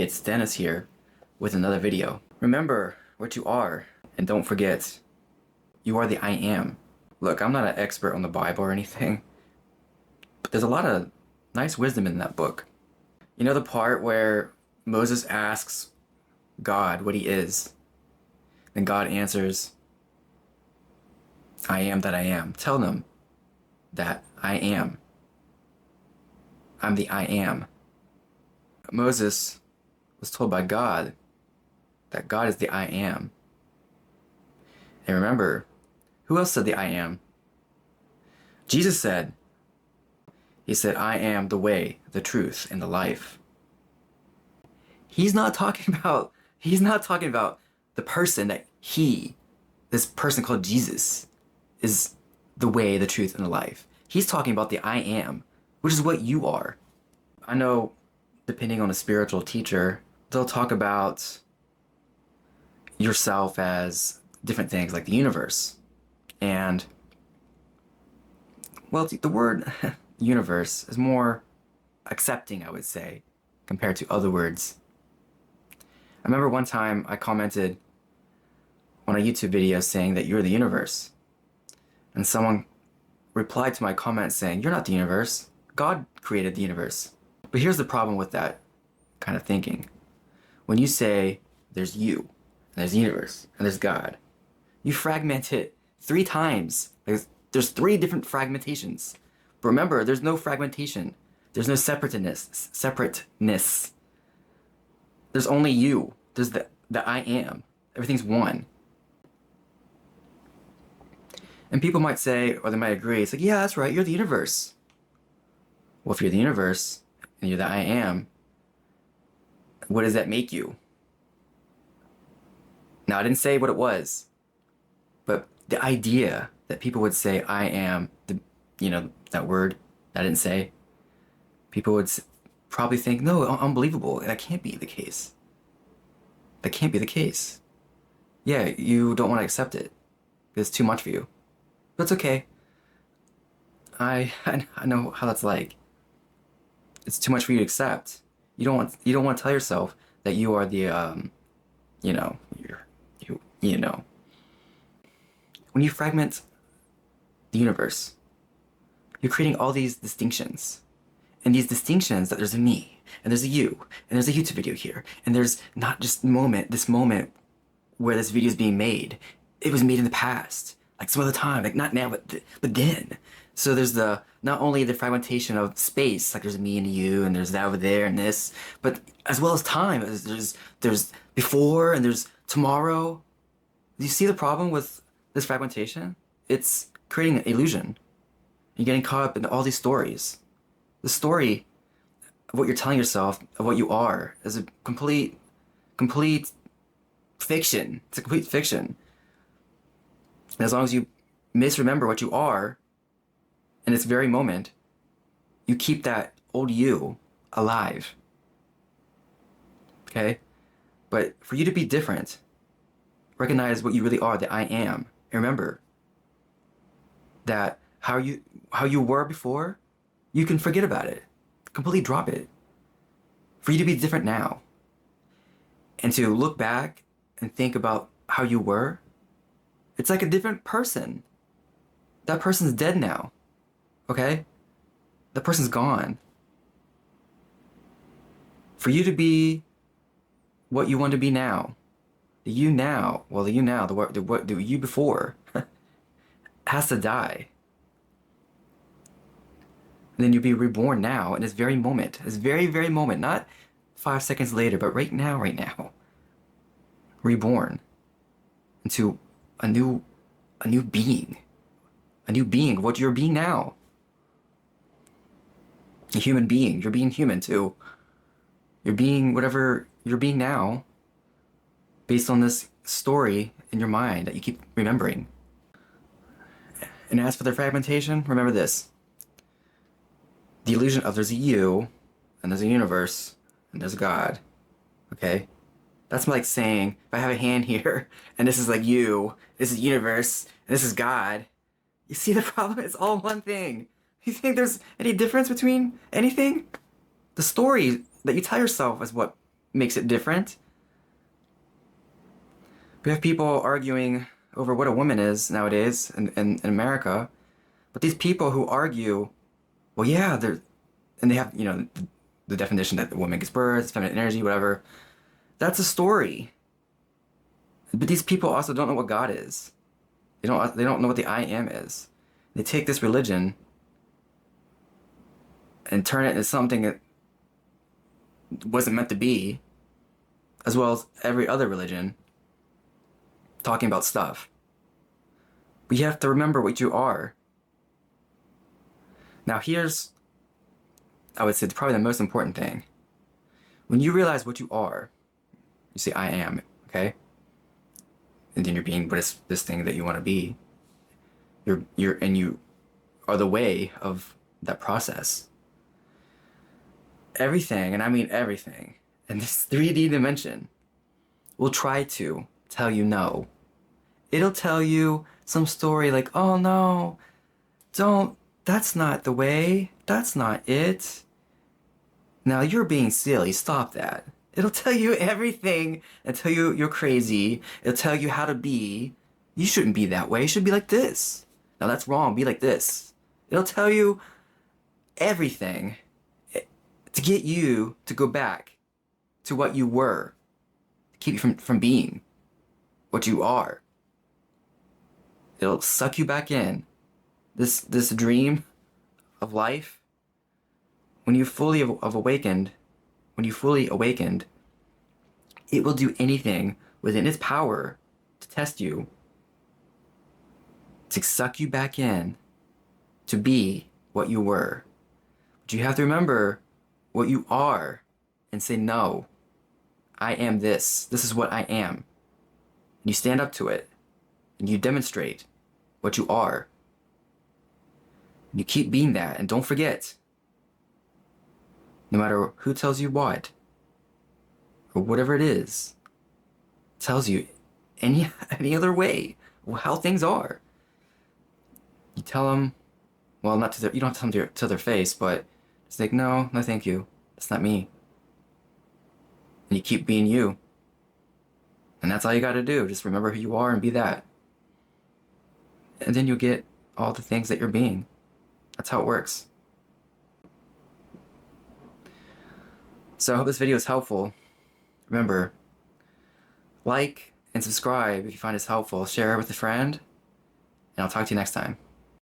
it's Dennis here with another video. Remember what you are, and don't forget, you are the I Am. Look, I'm not an expert on the Bible or anything, but there's a lot of nice wisdom in that book. You know the part where Moses asks God what he is, and God answers, I am that I am. Tell them that I am. I'm the I am. Moses was told by God that God is the I am. And remember, who else said the I am? Jesus said, he said, I am the way, the truth, and the life. He's not talking about the person that this person called Jesus, is the way, the truth, and the life. He's talking about the I am, which is what you are. I know, depending on a spiritual teacher, they'll talk about yourself as different things like the universe. And, well, the word universe is more accepting, I would say, compared to other words. I remember one time I commented on a YouTube video saying that you're the universe. And someone replied to my comment saying, you're not the universe. God created the universe. But here's the problem with that kind of thinking. When you say there's you, and there's the universe, and there's God, you fragment it 3 times. There's 3 different fragmentations. But remember, there's no fragmentation. There's no separateness. There's only you. There's the I am. Everything's one. And people might say, or they might agree, it's like, yeah, that's right, you're the universe. Well, if you're the universe, and you're the I am, what does that make you? Now, I didn't say what it was, but the idea that people would say, I am, that word that I didn't say, people would probably think, no, unbelievable, that can't be the case. That can't be the case. Yeah, you don't want to accept it. It's too much for you. But it's okay. I know how that's like. It's too much for you to accept. You don't want to tell yourself that you are the When you fragment the universe, you're creating all these distinctions. And these distinctions, that there's a me, and there's a you, and there's a YouTube video here, and there's not just this moment where this video is being made. It was made in the past, like some other time, like not now, but then. So there's not only the fragmentation of space, like there's a me and a you, and there's that over there and this, but as well as time. There's before and there's tomorrow. Do you see the problem with this fragmentation? It's creating an illusion. You're getting caught up in all these stories. The story of what you're telling yourself, of what you are, is a complete fiction. It's a complete fiction. And as long as you misremember what you are in this very moment, you keep that old you alive. Okay? But for you to be different, recognize what you really are, that I am. And remember that how you were before, you can forget about it. Completely drop it. For you to be different now. And to look back and think about how you were, it's like a different person. That person's dead now. Okay? That person's gone. For you to be what you want to be now, the you now, the you before, has to die. And then you'll be reborn now in this very moment, this very, very moment, not 5 seconds later, but right now. Reborn into a new being. A new being, what you're being now. A human being. You're being human too. You're being whatever you're being now based on this story in your mind that you keep remembering. And as for the fragmentation, remember this. The illusion of there's a you, and there's a universe, and there's God. Okay? That's like saying, if I have a hand here, and this is like you, this is universe, and this is God, you see the problem? It's all one thing. You think there's any difference between anything? The story that you tell yourself is what makes it different. We have people arguing over what a woman is nowadays in America. But these people who argue, well, yeah, and they have, the definition that the woman gives birth, feminine energy, whatever. That's a story. But these people also don't know what God is. They don't know what the I am is. They take this religion and turn it into something that wasn't meant to be, as well as every other religion, talking about stuff. But you have to remember what you are. Now here's, I would say, probably the most important thing. When you realize what you are, you say, I am, okay? And then you're being what is this thing that you want to be. And you are the way of that process. Everything, and I mean everything, in this 3D dimension will try to tell you no. It'll tell you some story like, oh no, that's not the way, that's not it. Now you're being silly, stop that. It'll tell you everything and tell you you're crazy. It'll tell you how to be. You shouldn't be that way, you should be like this. Now that's wrong, be like this. It'll tell you everything to get you to go back to what you were, to keep you from being what you are. It'll suck you back in. This dream of life, when you fully awakened, it will do anything within its power to test you, to suck you back in, to be what you were. But you have to remember what you are and say, no, I am this. This is what I am. And you stand up to it and you demonstrate what you are. And you keep being that, and don't forget, no matter who tells you what, or whatever it is, tells you any other way, how things are, you tell them, well, not to their, you don't tell them to their face, but it's like, no, thank you. That's not me. And you keep being you. And that's all you gotta do. Just remember who you are and be that. And then you'll get all the things that you're being. That's how it works. So I hope this video is helpful. Remember, like and subscribe if you find this helpful. Share it with a friend. And I'll talk to you next time.